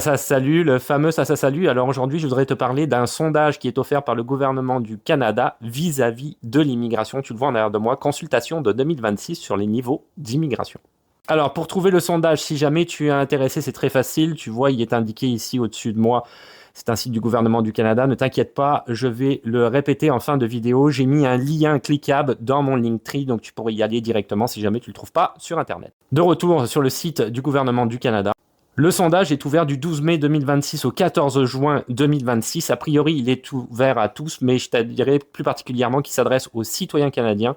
Salut, le fameux Salut. Alors aujourd'hui, je voudrais te parler d'un sondage qui est offert par le gouvernement du Canada vis-à-vis de l'immigration. Tu le vois en arrière de moi, consultation de 2026 sur les niveaux d'immigration. Alors pour trouver le sondage, si jamais tu es intéressé, c'est très facile. Tu vois, il est indiqué ici au-dessus de moi. C'est un site du gouvernement du Canada. Ne t'inquiète pas, je vais le répéter en fin de vidéo. J'ai mis un lien cliquable dans mon Linktree, donc tu pourrais y aller directement si jamais tu ne le trouves pas sur Internet. De retour sur le site du gouvernement du Canada. Le sondage est ouvert du 12 mai 2026 au 14 juin 2026. A priori, il est ouvert à tous, mais je te dirais plus particulièrement qu'il s'adresse aux citoyens canadiens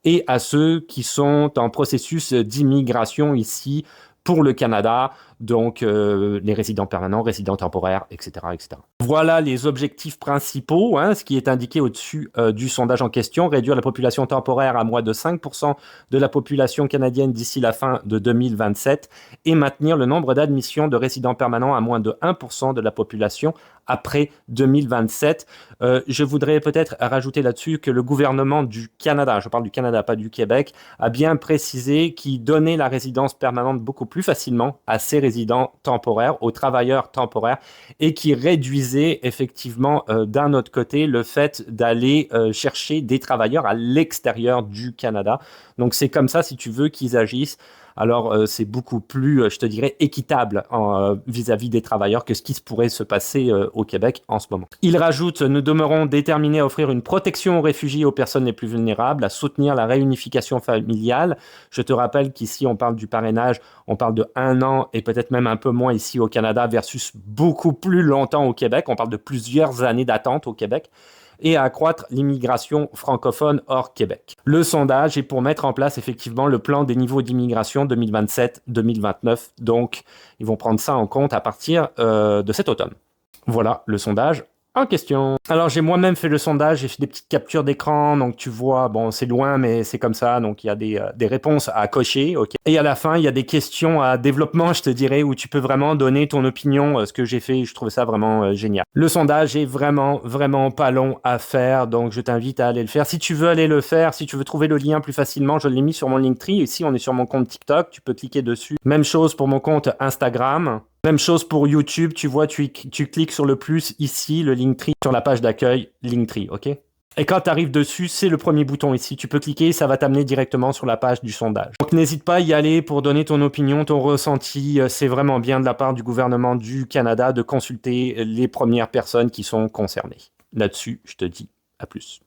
et à ceux qui sont en processus d'immigration ici pour le Canada, donc les résidents permanents, résidents temporaires, etc., etc. Voilà les objectifs principaux, ce qui est indiqué au-dessus du sondage en question, réduire la population temporaire à moins de 5% de la population canadienne d'ici la fin de 2027 et maintenir le nombre d'admissions de résidents permanents à moins de 1% de la population après 2027. Je voudrais peut-être rajouter là-dessus que le gouvernement du Canada, je parle du Canada, pas du Québec, a bien précisé qu'il donnait la résidence permanente beaucoup plus facilement à ces résidents temporaires, aux travailleurs temporaires, et qui réduisait effectivement d'un autre côté le fait d'aller chercher des travailleurs à l'extérieur du Canada. Donc c'est comme ça, si tu veux, qu'ils agissent. Alors c'est beaucoup plus, je te dirais, équitable vis-à-vis des travailleurs que ce qui pourrait se passer au Québec en ce moment. Il rajoute, nous demeurons déterminés à offrir une protection aux réfugiés et aux personnes les plus vulnérables, à soutenir la réunification familiale. Je te rappelle qu'ici on parle du parrainage, on parle de 1 an et peut-être même un peu moins ici au Canada versus beaucoup plus longtemps au Québec. On parle de plusieurs années d'attente au Québec. Et à accroître l'immigration francophone hors Québec. Le sondage est pour mettre en place effectivement le plan des niveaux d'immigration 2027-2029. Donc, ils vont prendre ça en compte à partir de cet automne. Voilà le sondage en question. Alors j'ai moi-même fait le sondage, j'ai fait des petites captures d'écran, donc tu vois, bon c'est loin mais c'est comme ça, donc il y a des réponses à cocher, ok. Et à la fin il y a des questions à développement, je te dirais, où tu peux vraiment donner ton opinion, ce que j'ai fait, je trouve ça vraiment génial. Le sondage est vraiment pas long à faire, donc je t'invite à aller le faire. Si tu veux aller le faire, si tu veux trouver le lien plus facilement, je l'ai mis sur mon Linktree, ici on est sur mon compte TikTok, tu peux cliquer dessus. Même chose pour mon compte Instagram. Même chose pour YouTube, tu vois, tu cliques sur le plus ici, le Linktree, sur la page d'accueil, Linktree, ok? Et quand tu arrives dessus, c'est le premier bouton ici. Tu peux cliquer, ça va t'amener directement sur la page du sondage. Donc n'hésite pas à y aller pour donner ton opinion, ton ressenti. C'est vraiment bien de la part du gouvernement du Canada de consulter les premières personnes qui sont concernées. Là-dessus, je te dis à plus.